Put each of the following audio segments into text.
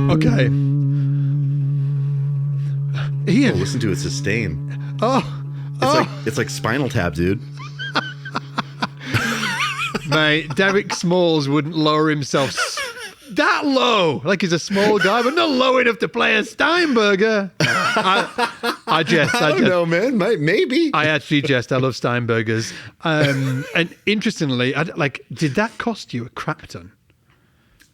Okay. Ian. Oh, listen to it sustain. It's like Spinal Tap, dude. Mate, Derek Smalls wouldn't lower himself that low. Like he's a small guy, but not low enough to play a Steinberger. I jest. I don't know, man. Maybe. I actually jest. I love Steinbergers. And interestingly, did that cost you a crap ton?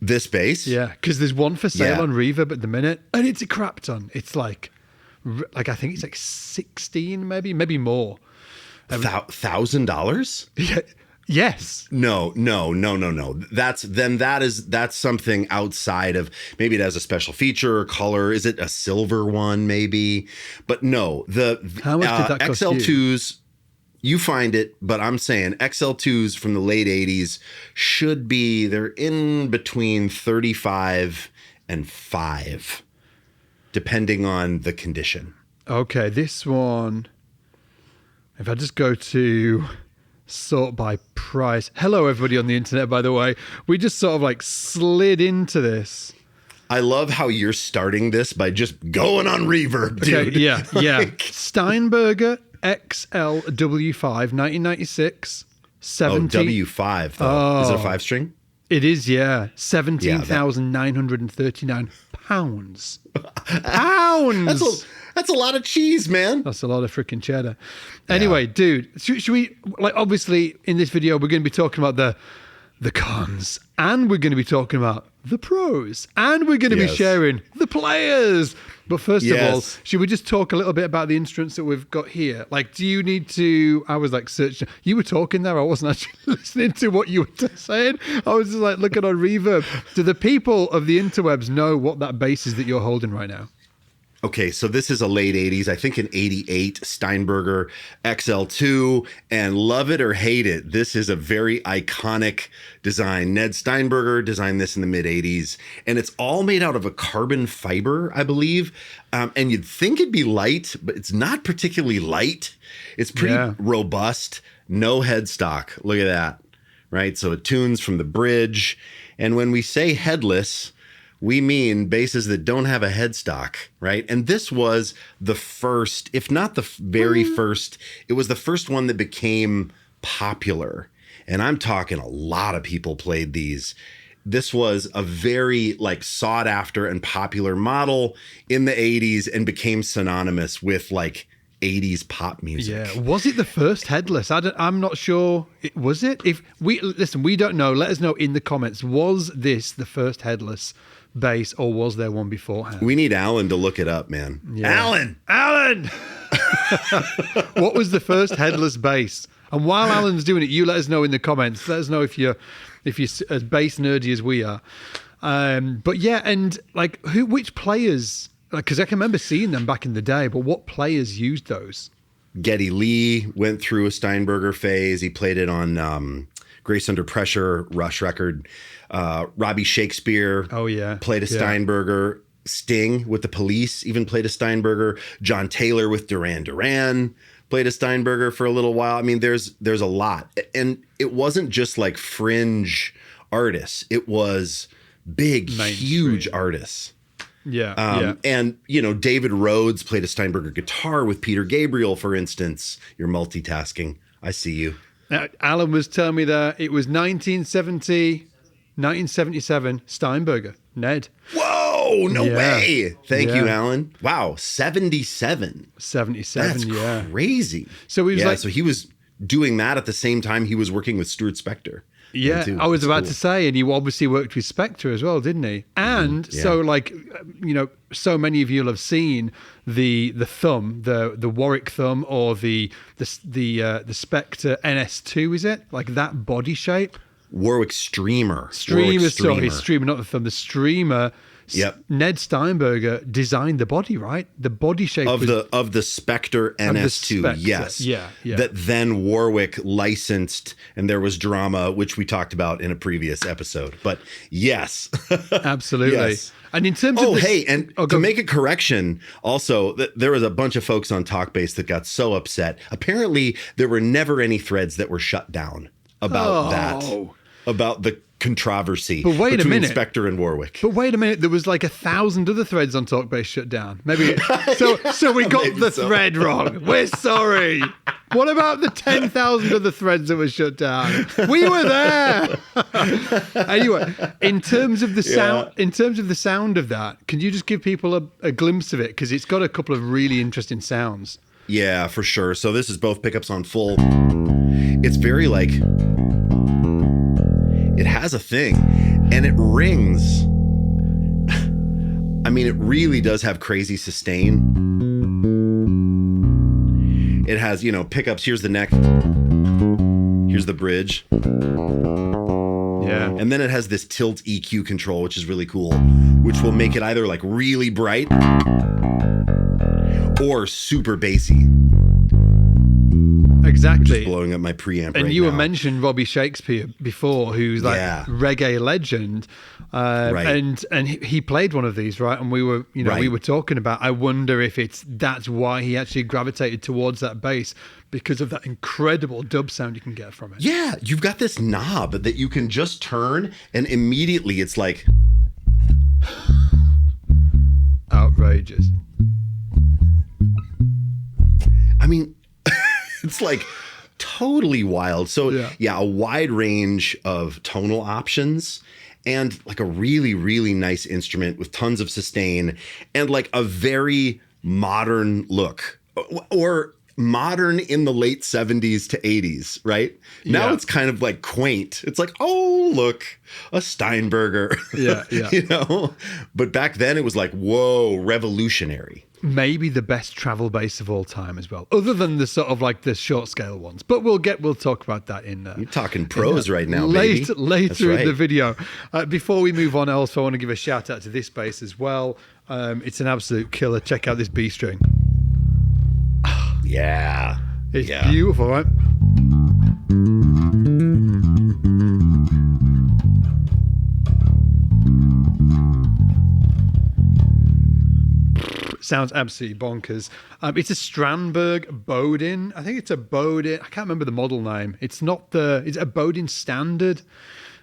This bass? Yeah, because there's one for sale on Reverb at the minute, and it's a crap ton. It's like I think it's like 16, maybe more. $1,000? Yeah. Yes. No. That's something outside of, maybe it has a special feature or color. Is it a silver one maybe? But no, how much did that cost XL2s, you find it, but I'm saying XL2s from the late 80s they're in between 35 and 5, depending on the condition. Okay, this one, if I just go to sort by price. Hello, everybody on the internet, by the way. We just sort of like slid into this. I love how you're starting this by just going on Reverb, dude. Okay, yeah. Steinberger XL2 1996. W5, though. Is it a 5-string? It is, yeah. 17,939 pounds. Pounds! That's a lot of cheese, man. That's a lot of freaking cheddar. Anyway, dude, should we, obviously in this video, we're going to be talking about the cons, and we're going to be talking about the pros, and we're going to be sharing the players. But first of all, should we just talk a little bit about the instruments that we've got here? Like, do you need to, I was like searching, you were talking there, I wasn't actually listening to what you were saying. I was just like looking on Reverb. Do the people of the interwebs know what that bass is that you're holding right now? Okay, so this is a late 80s, I think an 88 Steinberger XL2, and love it or hate it, this is a very iconic design. Ned Steinberger designed this in the mid 80s, and it's all made out of a carbon fiber, I believe. And you'd think it'd be light, but it's not particularly light. It's pretty robust, no headstock. Look at that, right? So it tunes from the bridge. And when we say headless, we mean basses that don't have a headstock, right? And this was the first, if not the very first, it was the first one that became popular. And I'm talking a lot of people played these. This was a very sought after and popular model in the 80s and became synonymous with 80s pop music. Yeah. Was it the first headless? I'm not sure. Was it? If we don't know. Let us know in the comments. Was this the first headless bass, or was there one beforehand? We need Alan to look it up, man. Yeah. Alan! What was the first headless bass? And while Alan's doing it, you let us know in the comments. Let us know if you're as bass nerdy as we are. But yeah, and which players? Because I can remember seeing them back in the day, but what players used those? Geddy Lee went through a Steinberger phase. He played it on Grace Under Pressure, Rush record. Robbie Shakespeare played a Steinberger. Sting with the Police even played a Steinberger. John Taylor with Duran Duran played a Steinberger for a little while. I mean, there's a lot. And it wasn't just fringe artists. It was big, huge artists. Yeah. And, David Rhodes played a Steinberger guitar with Peter Gabriel, for instance. You're multitasking. I see you. Alan was telling me that it was 1977 Steinberger. Ned. Whoa, no way. Thank you, Alan. Wow, 77. 77, That's crazy. So he was so he was doing that at the same time he was working with Stuart Spector. Yeah, I was about to say, and he obviously worked with Spector as well, didn't he? And so so many of you will have seen the thumb, the Warwick thumb, or the Spector NS2, is it? That body shape? Warwick Streamer. Streamer, not the thumb. The Streamer. Yep. Ned Steinberger designed the body, right? The body shape of the Spector NS2. Yes. Yeah. That then Warwick licensed, and there was drama, which we talked about in a previous episode. But yes. Absolutely. Yes. And in terms of to make a correction, also, there was a bunch of folks on Talkbase that got so upset. Apparently, there were never any threads that were shut down about that. About the controversy But wait a between minute. Spectre and Warwick. But wait a minute, there was like 1,000 other threads on Talkbase shut down. Maybe so we got Maybe the so. thread wrong. We're sorry. What about the 10,000 other threads that were shut down? We were there. Anyway, in terms of the sound of that, can you just give people a glimpse of it? Because it's got a couple of really interesting sounds. Yeah, for sure. So this is both pickups on full. It's very like, it has a thing and it rings. I mean, it really does have crazy sustain. It has, pickups. Here's the neck. Here's the bridge. Yeah. And then it has this tilt EQ control, which is really cool, which will make it either like really bright or super bassy. Exactly. Just blowing up my preamp. And right you now. were mentioning Robbie Shakespeare before, who's like reggae legend, Right. and he played one of these, right? And we were, Right. we were talking about. I wonder if that's why he actually gravitated towards that bass, because of that incredible dub sound you can get from it. Yeah, you've got this knob that you can just turn, and immediately it's like Outrageous. I mean, it's like totally wild. So yeah, a wide range of tonal options and like a really, really nice instrument with tons of sustain and like a very modern look, or modern in the late 70s to 80s, right? Now it's kind of like quaint. It's like, oh, look, a Steinberger. Yeah. But back then it was like, whoa, revolutionary. Maybe the best travel bass of all time as well, other than the sort of like the short scale ones. But we'll talk about that in. You're talking pros right now, baby. Later in the video. Before we move on, also I want to give a shout out to this bass as well. It's an absolute killer. Check out this B string. Yeah, it's beautiful, right? Sounds absolutely bonkers. It's a Strandberg Boden. I think it's a Boden. I can't remember the model name. It's not is it a Boden Standard?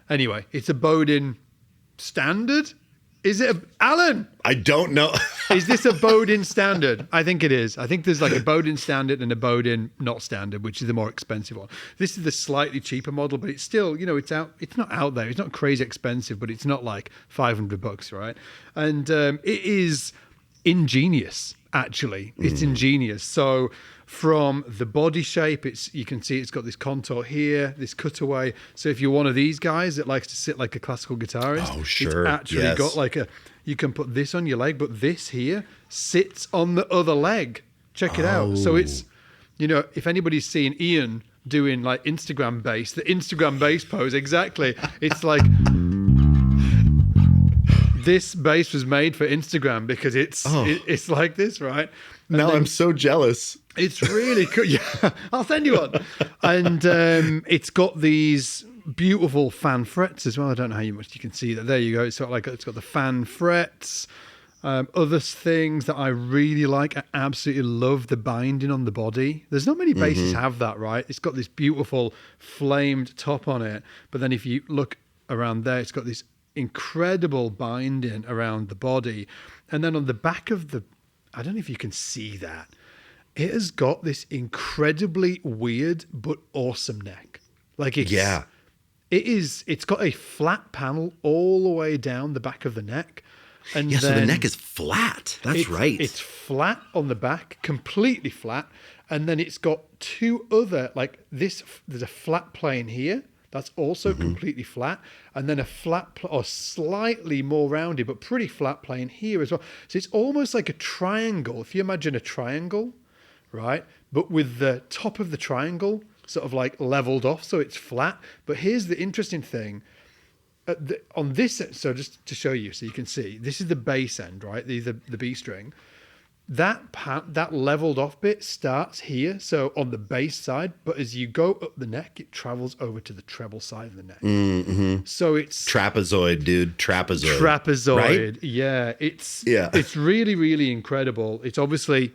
Anyway, it's a Boden Standard. Is it Alan? I don't know. Is this a Boden Standard? I think it is. I think there's like a Boden Standard and a Boden not Standard, which is the more expensive one. This is the slightly cheaper model, but it's still, it's out. It's not out there. It's not crazy expensive, but it's not like $500, right? And it is ingenious. Actually, it's ingenious. So from the body shape, you can see it's got this contour here, this cutaway. So if you're one of these guys that likes to sit like a classical guitarist, it's actually got like you can put this on your leg, but this here sits on the other leg. Check it out. So it's, if anybody's seen Ian doing like Instagram bass, the Instagram bass pose, exactly. It's like, this bass was made for Instagram because it's like this, right? And now I'm so jealous. It's really cool. Yeah, I'll send you one. And it's got these beautiful fan frets as well. I don't know how much you can see that. There you go. It's got the fan frets. Other things that I really like, I absolutely love the binding on the body. There's not many basses have that, right? It's got this beautiful flamed top on it, but then if you look around there, it's got this incredible binding around the body, and then on the back of I don't know if you can see that, it has got this incredibly weird but awesome neck. Like it's got a flat panel all the way down the back of the neck, and so the neck is flat. That's right. It's flat on the back, completely flat, and then it's got two other like this. There's a flat plane here. That's also completely flat. And then a flat or slightly more rounded, but pretty flat plane here as well. So it's almost like a triangle. If you imagine a triangle, right? But with the top of the triangle sort of like leveled off, so it's flat. But here's the interesting thing. On this, so just to show you, so you can see, this is the bass end, right? The B string. That leveled off bit starts here, so on the bass side, but as you go up the neck, it travels over to the treble side of the neck. So it's trapezoid, dude. Trapezoid, right? Yeah. It's really, really incredible. It's obviously,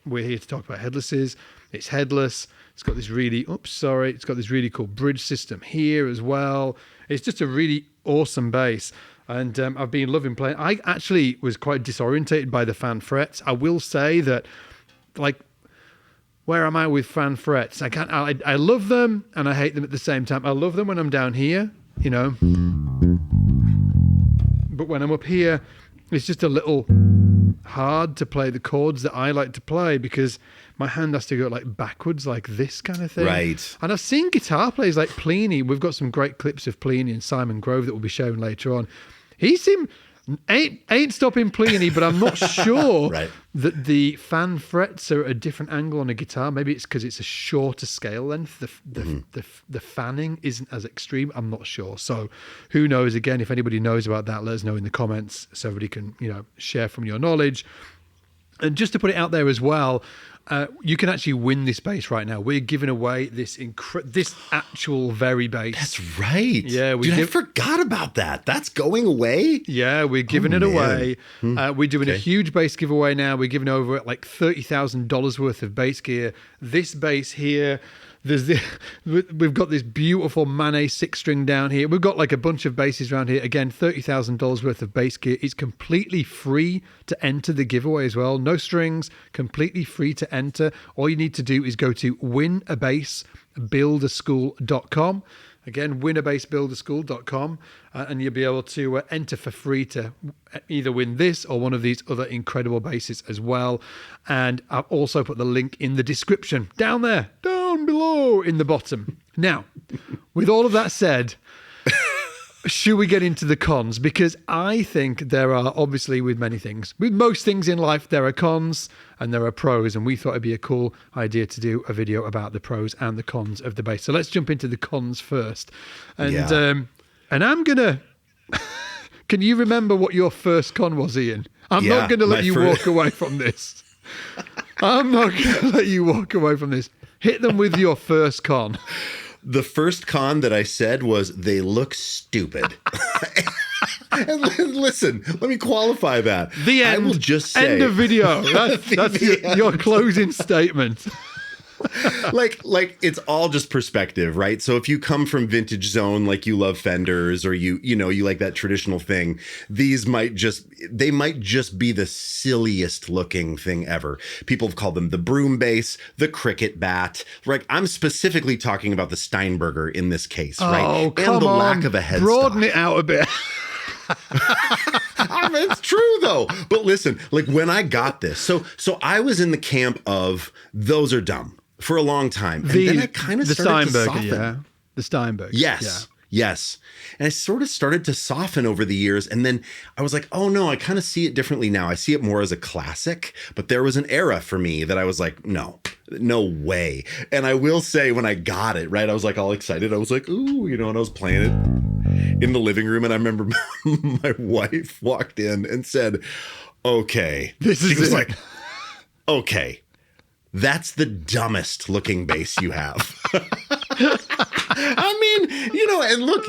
we're here to talk about headlesses. It's headless. It's got this really, it's got this really cool bridge system here as well. It's just a really awesome bass. And I've been loving playing. I actually was quite disorientated by the fan frets. I will say that, like, where am I with fan frets? I love them and I hate them at the same time. I love them when I'm down here, you know. But when I'm up here, it's just a little hard to play the chords that I like to play because my hand has to go like backwards like this kind of thing. Right. And I've seen guitar players like Plini. We've got some great clips of Plini and Simon Grove that we'll be showing later on. He ain't stopping Plini, but I'm not sure right. that the fan frets are at a different angle on a guitar. Maybe it's because it's a shorter scale length. The fanning isn't as extreme. I'm not sure. So who knows? Again, if anybody knows about that, let us know in the comments so everybody can, you know, share from your knowledge. And just to put it out there as well, you can actually win this bass right now. We're giving away this actual very bass. That's right. Yeah, I forgot about that. That's going away. Yeah, we're giving it away. We're doing a huge bass giveaway now. We're giving over like $30,000 worth of bass gear. This bass here. We've got this beautiful Manet 6-string down here. We've got like a bunch of basses around here. Again, $30,000 worth of bass gear. It's completely free to enter the giveaway as well. No strings, completely free to enter. All you need to do is go to winabassbuilderschool.com. Again, winabassbuilderschool.com, and you'll be able to enter for free to either win this or one of these other incredible basses as well. And I've also put the link in the description down there, down below in the bottom. Now, with all of that said, should we get into the cons? Because I think there are, obviously with many things, with most things in life, there are cons and there are pros. And we thought it'd be a cool idea to do a video about the pros and the cons of the bass. So let's jump into the cons first. And and I'm going to... Can you remember what your first con was, Ian? I'm not going to let you walk away from this. I'm not going to let you walk away from this. Hit them with your first con. The first con that I said was they look stupid. And listen, let me qualify that. The end. I will just say, end of video. That's your closing statement. like it's all just perspective, right? So if you come from vintage zone, like you love Fenders or you like that traditional thing, they might just be the silliest looking thing ever. People have called them the broom bass, the cricket bat. Like I'm specifically talking about the Steinberger in this case, right? Oh, come and the on. lack of a headstock. Broaden it out a bit. I mean, it's true though. But listen, like when I got this, so I was in the camp of those are dumb for a long time. And then I kind of started to soften. Yeah. The Steinberger. Yes. Yeah. Yes. And I sort of started to soften over the years. And then I was like, oh no, I kind of see it differently now. I see it more as a classic. But there was an era for me that I was like, no way. And I will say when I got it, right, I was like all excited. I was like, ooh, and I was playing it in the living room. And I remember my wife walked in and said, okay. She was like, okay. That's the dumbest looking bass you have. I mean, and look,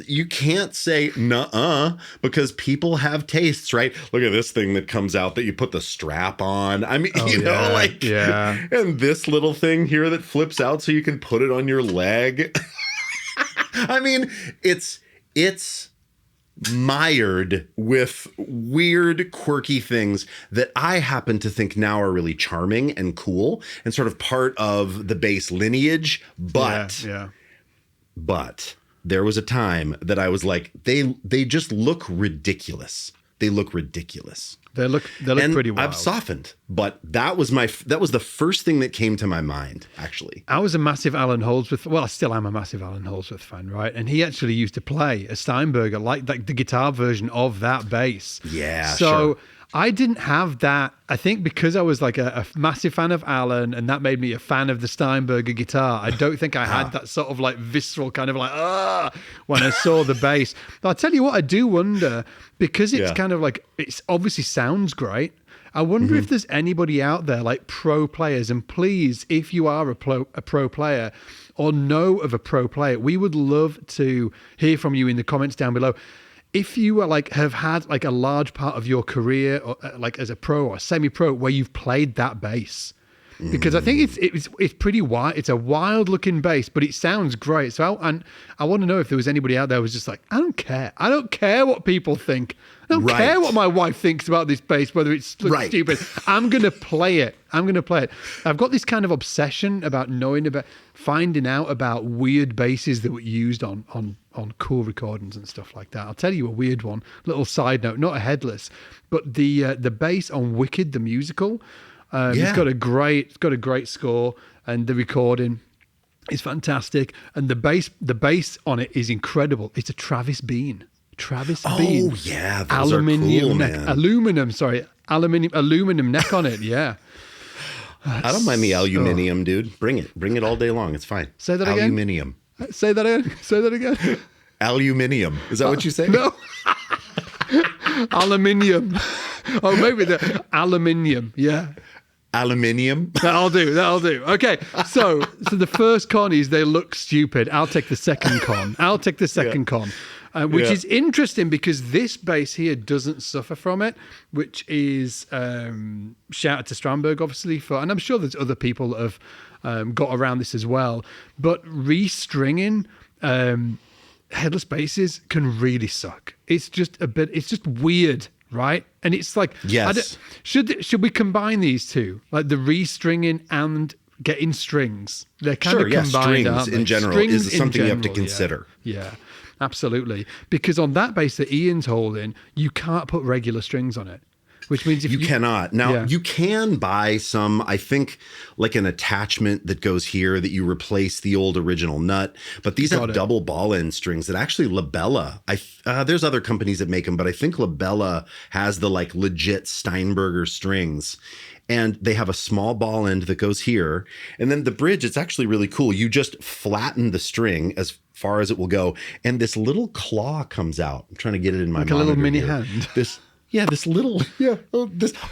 you can't say nuh-uh because people have tastes, right? Look at this thing that comes out that you put the strap on. I mean, and this little thing here that flips out so you can put it on your leg. I mean, it's mired with weird, quirky things that I happen to think now are really charming and cool and sort of part of the bass lineage. But there was a time that I was like, they just look ridiculous. They look ridiculous. They look pretty wild. I've softened, but that was the first thing that came to my mind, actually. I was a massive Alan Holdsworth. Well, I still am a massive Alan Holdsworth fan, right? And he actually used to play a Steinberger, like the guitar version of that bass. Yeah, so sure. I didn't have that. I think because I was like a massive fan of Alan, and that made me a fan of the Steinberger guitar. I don't think I had that sort of like visceral kind of like when I saw the bass. But I'll tell you what, I do wonder, because it's kind of like, it's obviously sounds great. I wonder if there's anybody out there like pro players, and please, if you are a pro player or know of a pro player, we would love to hear from you in the comments down below. If you are like have had like a large part of your career or like as a pro or semi-pro where you've played that bass, because I think it's pretty wild. It's a wild looking bass, but it sounds great. So I want to know if there was anybody out there who was just like, I don't care. I don't care what people think. I don't care what my wife thinks about this bass, whether it's stupid. I'm going to play it. I've got this kind of obsession about finding out about weird basses that were used on cool recordings and stuff like that. I'll tell you a weird one. Little side note, not a Headless, but the bass on Wicked the musical. It's got a great score, and the recording is fantastic, and the bass on it is incredible. It's a Travis Bean. Oh yeah, those aluminum neck, man. Aluminum neck on it. Yeah. I don't mind the aluminium, dude. Bring it all day long. It's fine. Say that again. Aluminium. Say that again. Aluminium. Is that what you say? No. Aluminium. Oh, maybe the aluminium. Yeah. Aluminium. That'll do. Okay. So the first con is they look stupid. I'll take the second con. Con. Which is interesting because this bass here doesn't suffer from it, which is shout out to Strandberg, obviously, and I'm sure there's other people that have got around this as well. But restringing headless basses can really suck. It's just weird, right? And it's like, yes. Should we combine these two, like the restringing and getting strings? They're kind of combined, aren't they? In general is something you have to consider. Yeah. Absolutely. Because on that bass that Ian's holding, you can't put regular strings on it, which means if you cannot. Now, you can buy some, I think, like an attachment that goes here that you replace the old original nut. But these have double ball end strings that actually Labella, there's other companies that make them, but I think Labella has the like legit Steinberger strings. And they have a small ball end that goes here. And then the bridge, it's actually really cool. You just flatten the string as far as it will go. And this little claw comes out. I'm trying to get it in my monitor. Like a little mini here. hand. This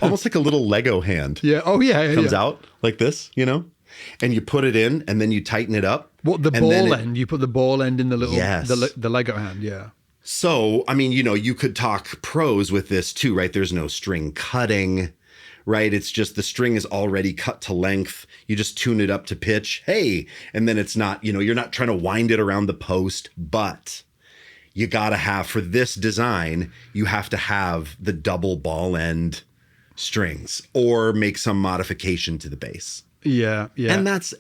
almost like a little Lego hand. Yeah. Oh, yeah. Comes out like this, and you put it in and then you tighten it up. What, the ball end? You put the ball end in the little, the Lego hand. Yeah. So, I mean, you could talk pros with this too, right? There's no string cutting. Right. It's just the string is already cut to length. You just tune it up to pitch. Hey, and then it's not, you're not trying to wind it around the post, but you got to have, for this design, you have to have the double ball end strings or make some modification to the bass. Yeah. Yeah. And that's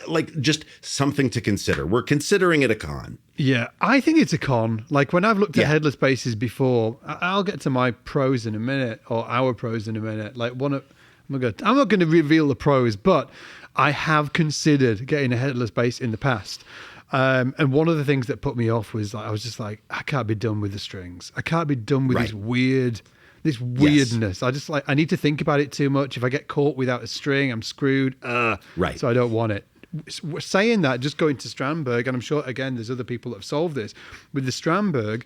like just something to consider. We're considering it a con. Yeah, I think it's a con. Like when I've looked at headless basses before, I'll get to my pros in a minute, or our pros in a minute. Like I'm not going to reveal the pros, but I have considered getting a headless bass in the past. And one of the things that put me off was I was just like, I can't be done with the strings. I can't be done with this weirdness. I need to think about it too much. If I get caught without a string, I'm screwed. Right. So I don't want it. Saying that, just going to Strandberg, and I'm sure, again, there's other people that have solved this, with the Strandberg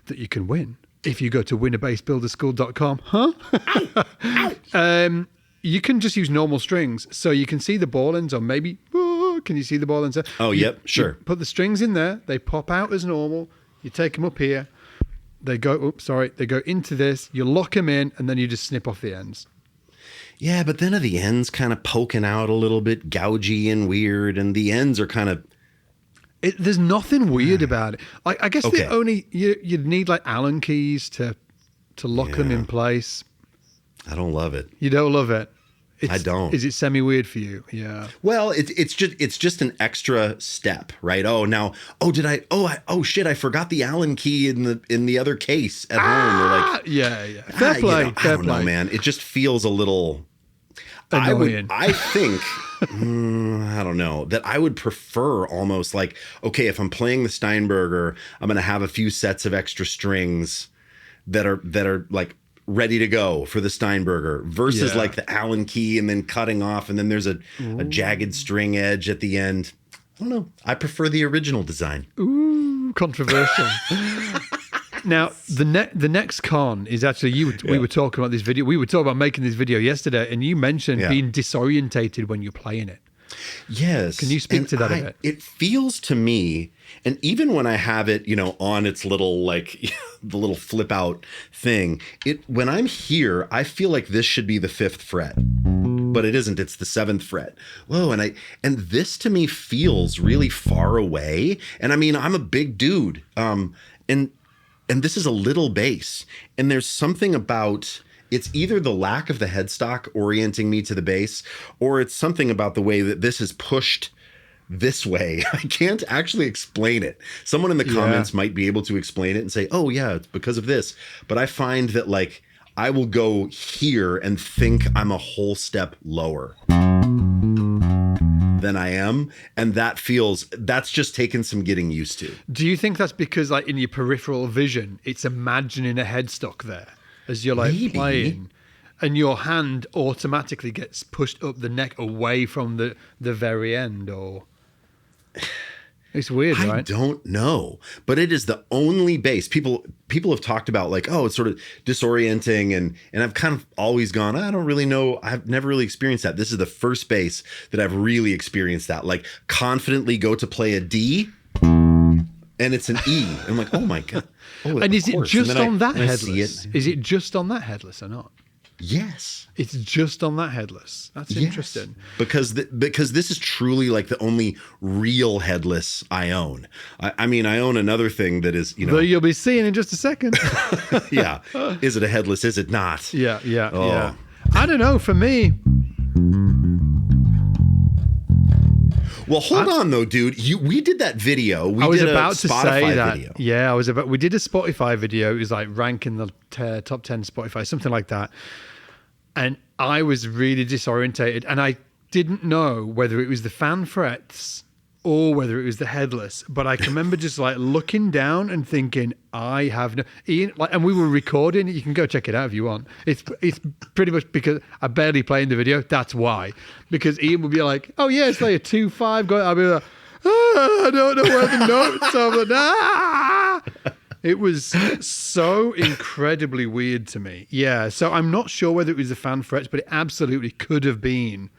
that you can win if you go to winnerbassbuilderschool.com. You can just use normal strings. So you can see the ball ends, or maybe, can you see the ball ends? Yep, sure. You put the strings in there, they pop out as normal, you take them up here, they go into this, you lock them in, and then you just snip off the ends. Yeah, but then are the ends kind of poking out a little bit gougy and weird, and the ends are kind of... There's nothing weird about it. I guess the only... You'd need like Allen keys to lock them in place. I don't love it. You don't love it? I don't. Is it semi-weird for you? Yeah. Well, it's just an extra step, right? Shit, I forgot the Allen key in the other case at home. Or like, yeah. Fair play. I don't know, man. It just feels a little... annoying. I think, I don't know, that I would prefer almost like, okay, if I'm playing the Steinberger, I'm going to have a few sets of extra strings that are like ready to go for the Steinberger versus like the Allen key and then cutting off. And then there's a jagged string edge at the end. I don't know. I prefer the original design. Ooh, controversial. Now, the next con is actually we were talking about this video. We were talking about making this video yesterday, and you mentioned being disorientated when you're playing it. Yes. Can you speak to that a bit? It feels to me, and even when I have it, on its little like the little flip out thing, when I'm here, I feel like this should be the 5th fret. but it isn't. It's the 7th fret. Whoa, and this to me feels really far away. And I mean, I'm a big dude, and this is a little bass, and there's something about. It's either the lack of the headstock orienting me to the bass, or it's something about the way that this is pushed this way. I can't actually explain it. Someone in the comments might be able to explain it and say, oh yeah, it's because of this. But I find that like I will go here and think I'm a whole step lower than I am. And that's just taken some getting used to. Do you think that's because like in your peripheral vision, it's imagining a headstock there as you're like playing? And your hand automatically gets pushed up the neck away from the very end, or it's weird, right? I don't know, but it is the only bass people have talked about, like, oh, it's sort of disorienting, and I've kind of always gone, I don't really know. I've never really experienced that. This is the first bass that I've really experienced that, like confidently go to play a D and it's an E. I'm like, oh my God. Oh, and is it just on that headless? Is it just on that headless or not? Yes. It's just on that headless. That's interesting. Because this is truly like the only real headless I own. I mean, I own another thing that is, that you'll be seeing in just a second. Yeah. Is it a headless? Is it not? Yeah. I don't know. For me. Well, hold on though, dude. We did that video. We did a Spotify video. Yeah, we did a Spotify video. It was like ranking the top 10 Spotify, something like that. And I was really disorientated, and I didn't know whether it was the fan frets or whether it was the headless. But I can remember just like looking down and thinking, I have no Ian. Like, and we were recording it. You can go check it out if you want. It's pretty much because I barely play in the video. That's why. Because Ian would be like, oh yeah, it's like a 2-5 going. I'll be like, I don't know where the notes are. But it was so incredibly weird to me. Yeah. So I'm not sure whether it was the fan frets, but it absolutely could have been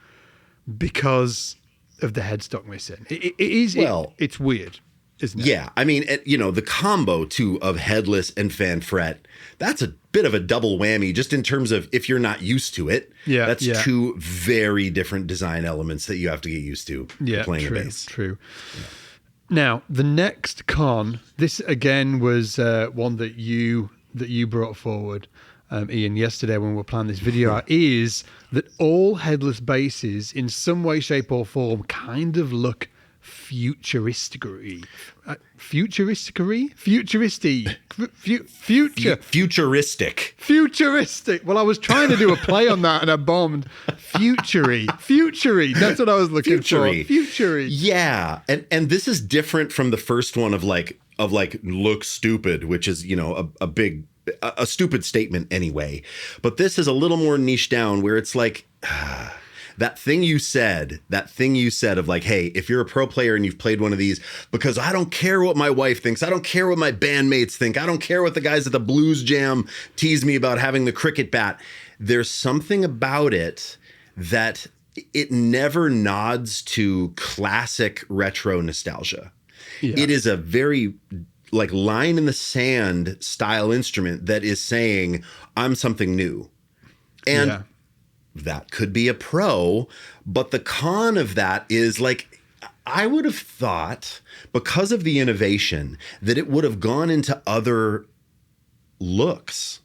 because of the headstock missing. It is. Well, it's weird, isn't it? Yeah. I mean, the combo too of headless and fan fret, that's a bit of a double whammy just in terms of if you're not used to it. Yeah. That's two very different design elements that you have to get used to playing a bass. True. Yeah. Now, the next con, this again was one that you brought forward, Ian, yesterday when we were planning this video out, is that all headless basses in some way, shape or form kind of look futuristic. Futuristic. Well, I was trying to do a play on that and I bombed. Futury. That's what I was looking for. Futury. Yeah, and this is different from the first one of like look stupid, which is a stupid statement anyway. But this is a little more niche down where it's like. That thing you said of like, hey, if you're a pro player and you've played one of these, because I don't care what my wife thinks, I don't care what my bandmates think, I don't care what the guys at the Blues Jam tease me about having the cricket bat. There's something about it that it never nods to classic retro nostalgia. Yeah. It is a very like line in the sand style instrument that is saying, I'm something new. And that could be a pro, but the con of that is like, I would have thought because of the innovation that it would have gone into other looks.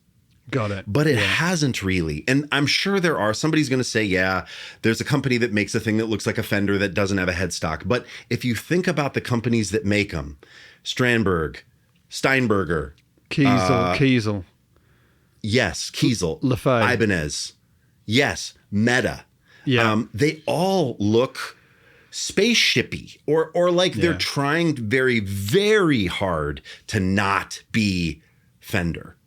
Got it. But it hasn't really. And I'm sure somebody's going to say, yeah, there's a company that makes a thing that looks like a Fender that doesn't have a headstock. But if you think about the companies that make them, Strandberg, Steinberger, Kiesel. Yes, Kiesel, Lefay. Ibanez. Yes, Meta. Yeah. They all look spaceshipy or like they're trying very, very hard to not be Fender.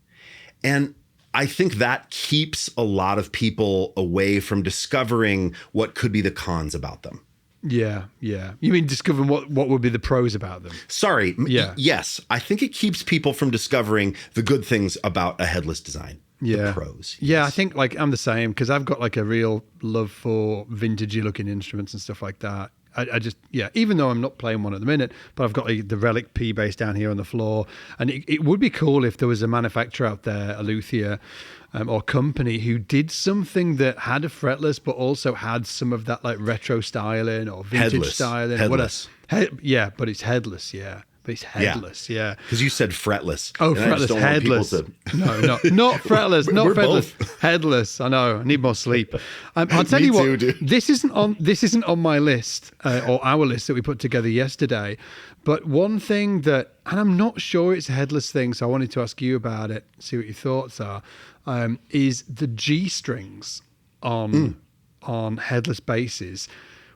And I think that keeps a lot of people away from discovering what could be the cons about them. Yeah. You mean discovering what would be the pros about them? Sorry. Yes. I think it keeps people from discovering the good things about a headless design. The pros. Yes. Yeah, I think like I'm the same because I've got like a real love for vintagey looking instruments and stuff like that. I just, even though I'm not playing one at the minute, but I've got the Relic P bass down here on the floor. And it would be cool if there was a manufacturer out there, a luthier or company, who did something that had a fretless, but also had some of that like retro styling or vintage styling. Headless. But it's headless, But it's headless, Because you said fretless. Oh, fretless, headless. No, not fretless, not fretless. Headless. I know. I need more sleep. I'll tell you what. Too, dude. This isn't on my list or our list that we put together yesterday. But one thing that, and I'm not sure it's a headless thing, so I wanted to ask you about it, see what your thoughts are, is the G strings on headless basses.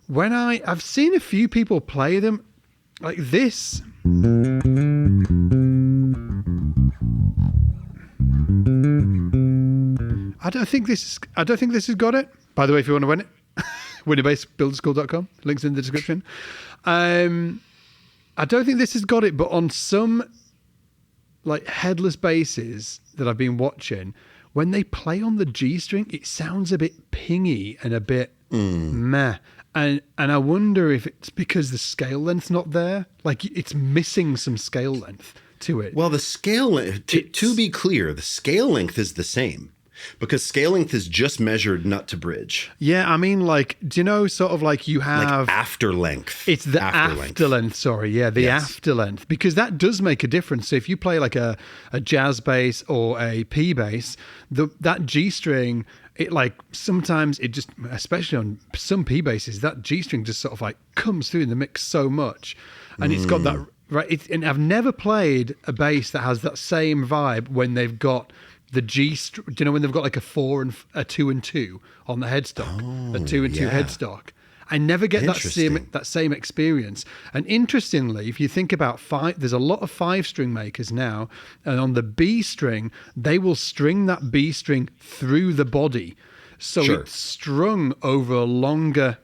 When I've seen a few people play them like this. I don't think this has got it. By the way, if you want to win it, winnerbasebuilderschool.com. Links in the description. I don't think this has got it, but on some like headless basses that I've been watching, when they play on the G string, it sounds a bit pingy and a bit meh. And I wonder if it's because the scale length's not there. Like it's missing some scale length to it. Well, the scale length, to be clear, the scale length is the same because scale length is just measured nut to bridge. Yeah, I mean, like, do you know, sort of like you have... Like after length. It's the after length, sorry. Yeah, the after length. Because that does make a difference. So if you play like a jazz bass or a P bass, that G string... It like sometimes it just, especially on some P basses, that G string just sort of like comes through in the mix so much, and it's got that right. And I've never played a bass that has that same vibe when they've got the G. Do you know when they've got like a 4 and a 2 and 2 on the headstock, a 2 and 2 headstock? I never get that same experience. And interestingly, if you think about there's a lot of 5-string makers now, and on the B string, they will string that B string through the body. So it's strung over a longer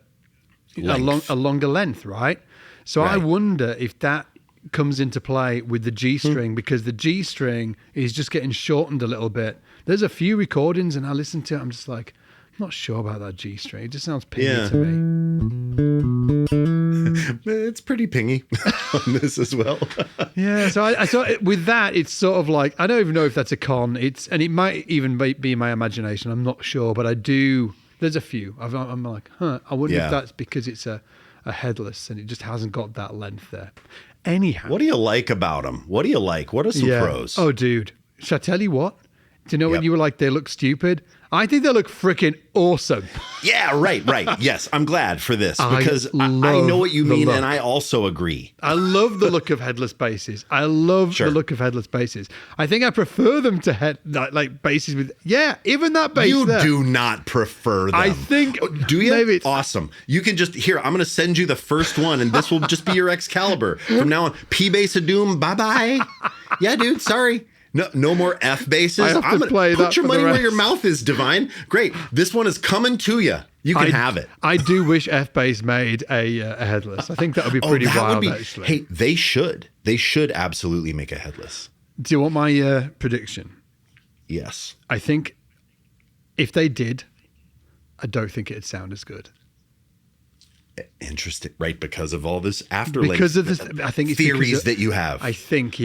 length, right? So I wonder if that comes into play with the G string, because the G string is just getting shortened a little bit. There's a few recordings, and I listen to it, I'm just like, not sure about that G string. It just sounds pingy to me. It's pretty pingy on this as well. Yeah, so I thought with that, it's sort of like, I don't even know if that's a con. And it might even be my imagination. I'm not sure, but I do. There's a few. I'm like, I wonder if that's because it's a headless and it just hasn't got that length there. Anyhow. What do you like about them? What do you like? What are some pros? Oh, dude. Should I tell you what? Do you know when you were like, they look stupid? I think they look freaking awesome. Yeah, right. Yes, I'm glad for this because I know what you mean, and I also agree. I love the look of headless basses. I love the look of headless basses. I think I prefer them to like basses with, even that bass You do not prefer them. I think. Do you? Maybe it's awesome. You can just, here, I'm going to send you the first one, and this will just be your Excalibur. From now on, P bass of doom, bye-bye. Yeah, dude, sorry. No more F basses. I'm going to play put your money where your mouth is, Divine. Great. This one is coming to you. You can have it. I do wish F bass made a headless. I think that would be pretty wild, actually. Hey, they should. They should absolutely make a headless. Do you want my prediction? Yes. I think if they did, I don't think it'd sound as good. Interesting. Right, because of all this afterlife. Because of this, I think it's theories that you have. I think,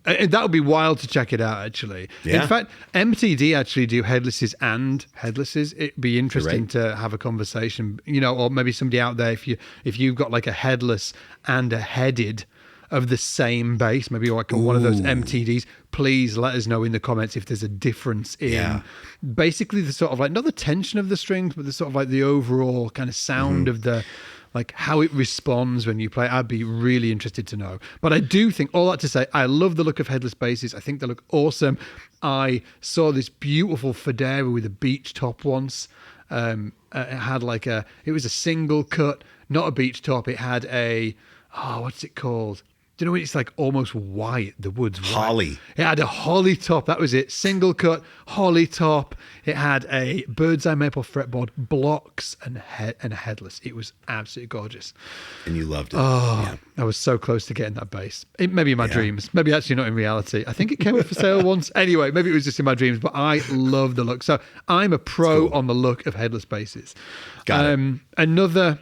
that would be wild to check it out, actually. Yeah. In fact, MTD actually do headlesses and headlesses. It'd be interesting to have a conversation, or maybe somebody out there, if you've got like a headless and a headed of the same bass, maybe like one of those MTDs, please let us know in the comments if there's a difference in basically the sort of like, not the tension of the strings, but the sort of like the overall kind of sound of the, like how it responds when you play. I'd be really interested to know. But I do think, all that to say, I love the look of headless basses. I think they look awesome. I saw this beautiful Federa with a beach top once. It had like it was a single cut, not a beach top. It had what's it called? Do you know when it's like almost white, the wood's white? Holly. It had a holly top. That was it. Single cut, holly top. It had a bird's eye maple fretboard, blocks, and a headless. It was absolutely gorgeous. And you loved it. Oh, I was so close to getting that bass. Maybe in my dreams. Maybe actually not in reality. I think it came up for sale once. Anyway, maybe it was just in my dreams, but I love the look. So I'm a pro on the look of headless basses. Got it. Another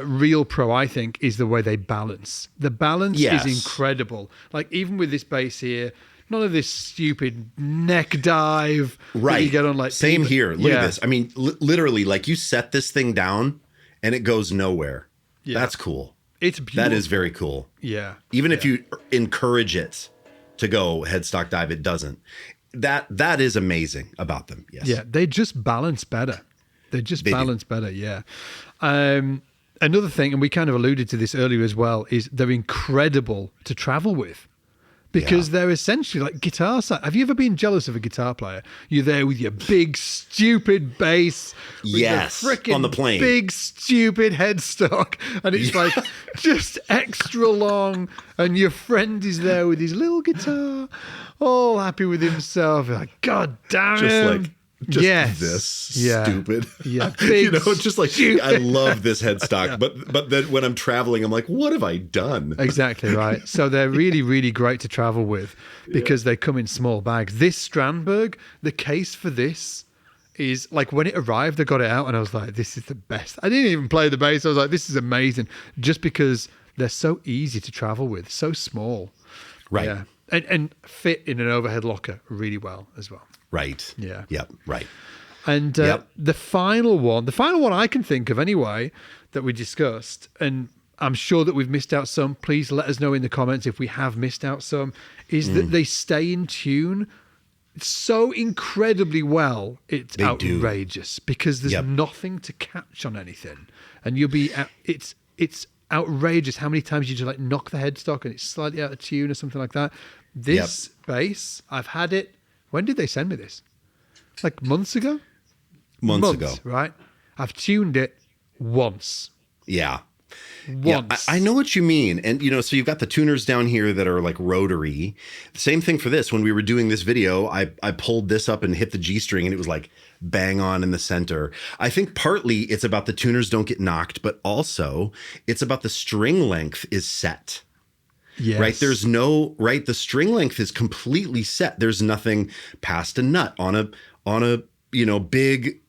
real pro, I think, is the way they balance. The balance is incredible. Like even with this bass here, none of this stupid neck dive that you get on like same here. Look at this. I mean, literally, like you set this thing down and it goes nowhere. Yeah. That's cool. It's beautiful. That is very cool. Yeah. Even if you encourage it to go headstock dive, it doesn't. That is amazing about them. Yes. Yeah, they just balance better. They balance better. Yeah. Another thing, and we kind of alluded to this earlier as well, is they're incredible to travel with because they're essentially like guitar size. Have you ever been jealous of a guitar player? You're there with your big, stupid bass. With on the plane. Big, stupid headstock. And it's like just extra long. And your friend is there with his little guitar, all happy with himself. You're like, God damn it. This stupid. Yeah. Big, just like stupid. I love this headstock. But then when I'm traveling, I'm like, what have I done? Exactly right. So they're really, really great to travel with because they come in small bags. This Strandberg, the case for this is like when it arrived, I got it out and I was like, this is the best. I didn't even play the bass. I was like, this is amazing. Just because they're so easy to travel with, so small. Right. Yeah. And fit in an overhead locker really well as well. Right. Yeah. Yep. Right. And the final one I can think of anyway that we discussed, and I'm sure that we've missed out some. Please let us know in the comments if we have missed out some. Is that they stay in tune so incredibly well? It's outrageous because there's nothing to catch on anything, and you'll be. It's outrageous how many times you just like knock the headstock and it's slightly out of tune or something like that. This bass, I've had it. When did they send me this? Like months ago? Months ago. Right? I've tuned it once. Yeah. Once. Yeah, I know what you mean. And, so you've got the tuners down here that are like rotary. Same thing for this. When we were doing this video, I pulled this up and hit the G string and it was like bang on in the center. I think partly it's about the tuners don't get knocked, but also it's about the string length is set. Yes. Right. There's the string length is completely set. There's nothing past a nut on a big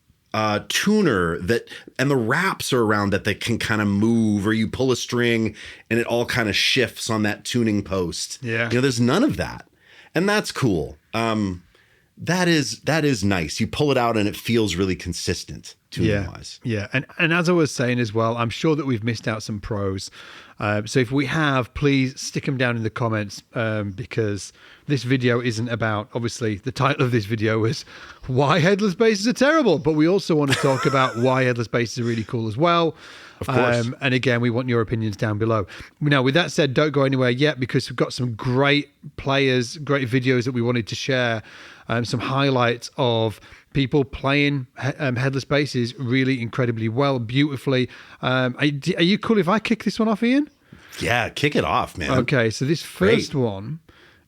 tuner and the wraps are around that can kind of move, or you pull a string and it all kind of shifts on that tuning post. Yeah. There's none of that. And that's cool. That is nice. You pull it out and it feels really consistent tuning wise. Yeah. And as I was saying as well, I'm sure that we've missed out some pros. So if we have, please stick them down in the comments because this video isn't about, obviously, the title of this video is why headless basses are terrible, but we also want to talk about why headless basses are really cool as well. Of course. And again, we want your opinions down below. Now, with that said, don't go anywhere yet because we've got some great players, great videos that we wanted to share, some highlights of people playing headless basses really incredibly well, beautifully. Are you cool if I kick this one off, Ian? Yeah, kick it off, man. Okay, so this first one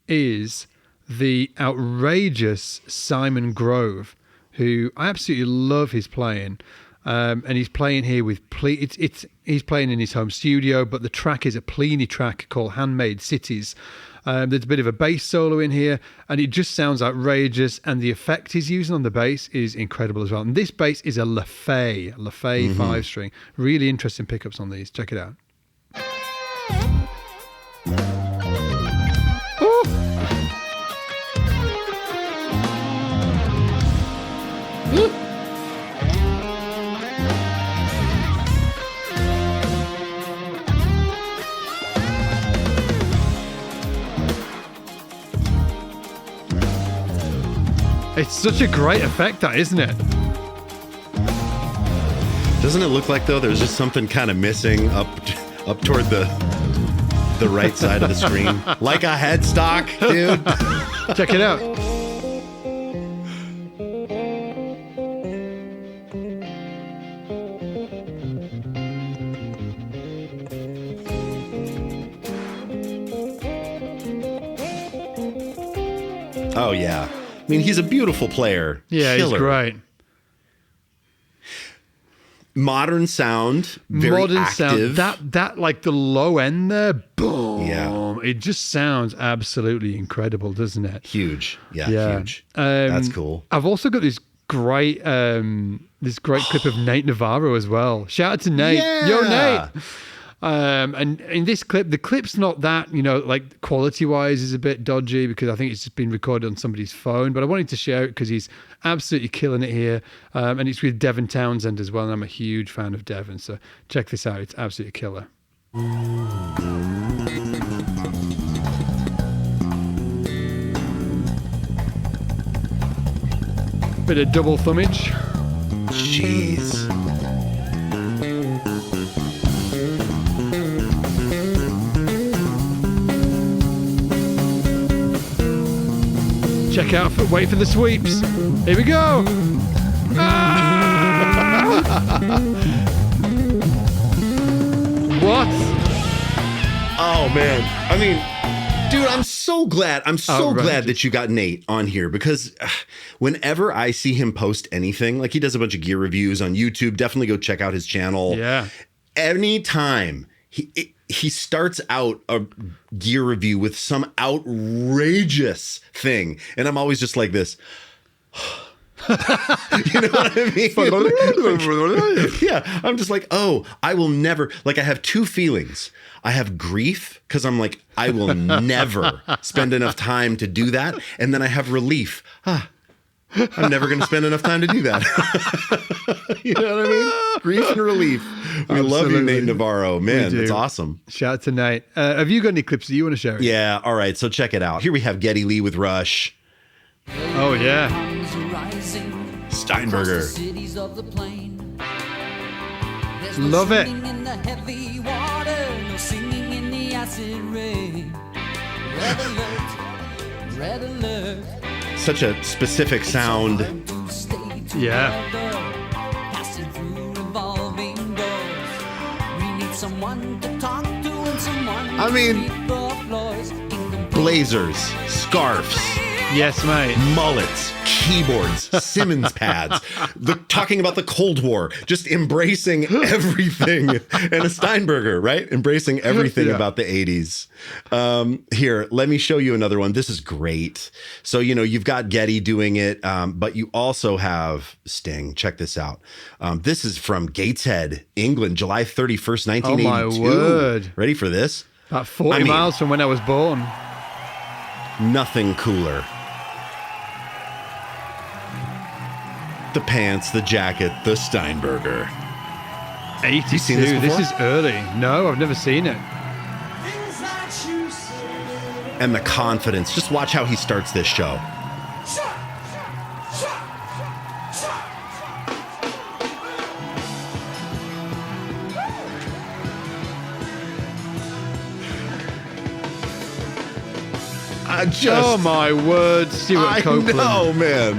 is the outrageous Simon Grove, who I absolutely love his playing. And he's playing here with he's playing in his home studio, but the track is a Plini track called Handmade Cities. There's a bit of a bass solo in here, and it just sounds outrageous. And the effect he's using on the bass is incredible as well. And this bass is a LaFay 5-string. Really interesting pickups on these. Check it out. It's such a great effect, that, isn't it? Doesn't it look like, though, there's just something kind of missing up toward the right side of the screen? Like a headstock, dude. Check it out. Oh, yeah. I mean, he's a beautiful player. Yeah, Killer. He's great. Modern sound, very active. That like the low end there, boom. Yeah. It just sounds absolutely incredible, doesn't it? Huge. Yeah. Huge. That's cool. I've also got this great clip of Nate Navarro as well. Shout out to Nate. Yeah. Yo, Nate. And in this clip, the clip's not that, like quality-wise is a bit dodgy because I think it's just been recorded on somebody's phone, but I wanted to share it because he's absolutely killing it here. And it's with Devon Townsend as well, and I'm a huge fan of Devon, so check this out. It's absolutely killer. Bit of double thumbage. Jeez. Check out, wait for the sweeps. Here we go. Ah! What? Oh man. I mean, dude, I'm so glad that you got Nate on here because whenever I see him post anything, like he does a bunch of gear reviews on YouTube, definitely go check out his channel. Yeah. Anytime he starts out a gear review with some outrageous thing, and I'm always just like this. You know what I mean? Yeah, I'm just like, oh, I will never, like I have two feelings. I have grief because I'm like, I will never spend enough time to do that. And then I have relief. I'm never going to spend enough time to do that. You know what I mean? Grief and relief. We love you, Nate Navarro. Man, that's awesome. Shout out to Nate. Have you got any clips that you want to share? Yeah, all right. So check it out. Here we have Geddy Lee with Rush. Oh, yeah. Steinberger. Love it. Such a specific sound. Yeah. I mean, blazers, scarves. Yes, mate. Mullets, keyboards, Simmons pads, talking about the Cold War, just embracing everything. And a Steinberger, right? Embracing everything about the 80s. Here, let me show you another one. This is great. So, you've got Geddy doing it, but you also have Sting. Check this out. This is from Gateshead, England, July 31st, 1982. Oh, my word. Ready for this? About 40 miles from when I was born. Nothing cooler. The pants, the jacket, the Steinberger. 82. You seen this before? This is early. No, I've never seen it. And the confidence. Just watch how he starts this show. Oh my word, Stuart Copeland. I know, man.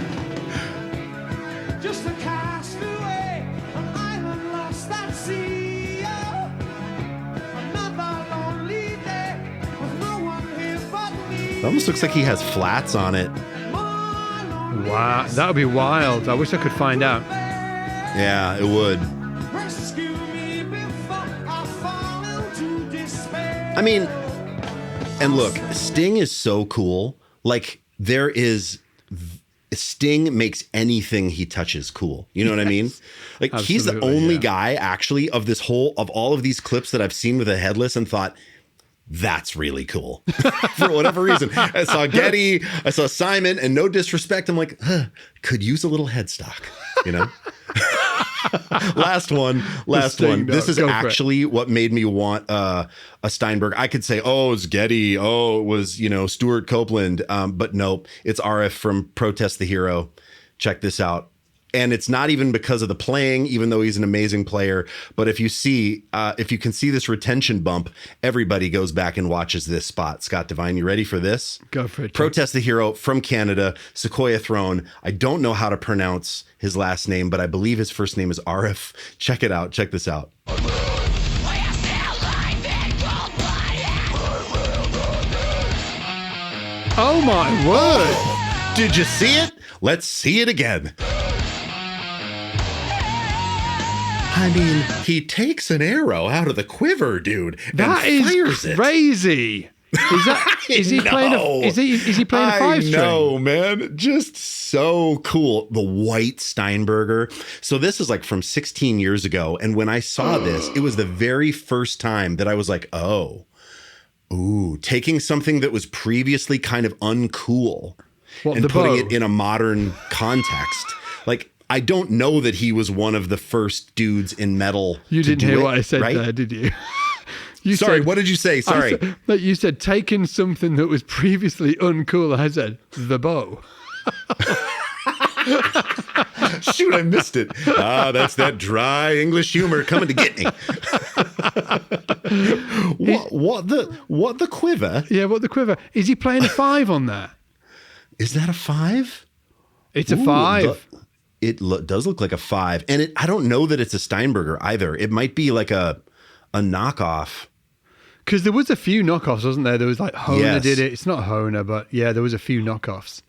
It almost looks like he has flats on it. Wow, that would be wild. I wish I could find out. Yeah, it would. I mean, and look, Sting is so cool. Like, Sting makes anything he touches cool. You know what I mean? Like, he's the only guy actually of all of these clips that I've seen with a Headless and thought, that's really cool. For whatever reason. I saw Geddy, I saw Simon, and no disrespect, I'm like, could use a little headstock, Last one. This is actually what made me want a Steinberg. I could say, oh, it's Geddy. Oh, it was, Stuart Copeland. But nope, it's Arif from Protest the Hero. Check this out. And it's not even because of the playing, even though he's an amazing player. But if you can see this retention bump, everybody goes back and watches this spot. Scott Devine, you ready for this? Go for it. Protest the Hero from Canada, Sequoia Throne. I don't know how to pronounce his last name, but I believe his first name is Arif. Check it out. Check this out. Oh my word. Did you see it? Let's see it again. I mean, he takes an arrow out of the quiver, dude, and That fires is crazy. Is he playing a 5 string? No, man. Just so cool. The white Steinberger. So this is like from 16 years ago. And when I saw this, it was the very first time that I was like, taking something that was previously kind of uncool and putting it in a modern context. Like, I don't know that he was one of the first dudes in metal. You didn't hear what I said there, did you? What did you say? Sorry. You said taking something that was previously uncool. I said the bow. Shoot, I missed it. That's that dry English humor coming to get me. What the quiver? Yeah, what the quiver? Is he playing a 5 on that? Is that a 5? It's a 5. It does look like a 5, and I don't know that it's a Steinberger either. It might be like a knockoff. Because there was a few knockoffs, wasn't there? There was like Hohner did it. It's not Hohner, but yeah, there was a few knockoffs.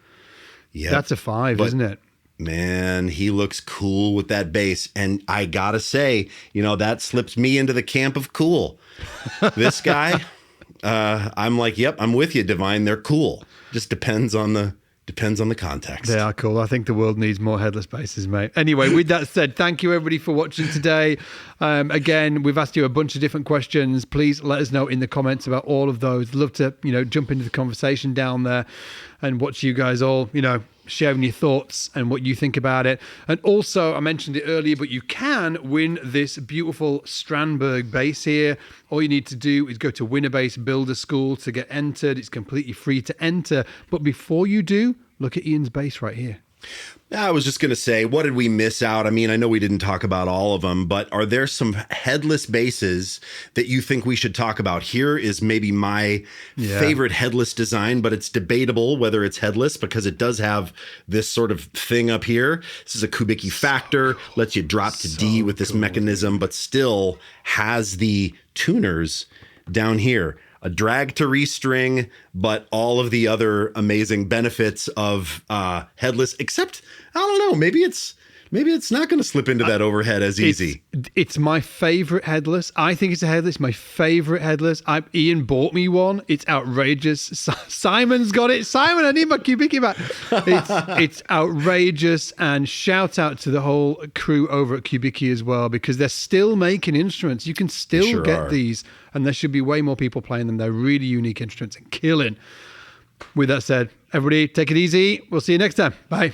Yeah, that's a 5, isn't it? Man, he looks cool with that bass. And I gotta say, that slips me into the camp of cool. This guy, I'm like, yep, I'm with you, Divine. They're cool. Just depends on the context. They are cool. I think the world needs more headless basses, mate. Anyway, with that said, thank you everybody for watching today. Again, we've asked you a bunch of different questions. Please let us know in the comments about all of those. Love to, jump into the conversation down there and watch you guys all, sharing your thoughts and what you think about it. And also, I mentioned it earlier, but you can win this beautiful Strandberg bass here. All you need to do is go to Winner Bass Builder School to get entered. It's completely free to enter. But before you do, look at Ian's bass right here. I was just going to say, what did we miss out? I mean, I know we didn't talk about all of them, but are there some headless basses that you think we should talk about? Here is maybe my favorite headless design, but it's debatable whether it's headless because it does have this sort of thing up here. This is a Kubicki Factor, lets you drop to D with this mechanism, but still has the tuners down here. A drag to restring, but all of the other amazing benefits of headless, except, I don't know, maybe it's not going to slip into that overhead as easy. It's my favorite headless. I think it's a headless. My favorite headless. Ian bought me one. It's outrageous. Simon's got it. Simon, I need my Kubicki back. It's outrageous. And shout out to the whole crew over at Kubicki as well, because they're still making instruments. You can still get these, and there should be way more people playing them. They're really unique instruments and killing. With that said, everybody take it easy. We'll see you next time. Bye.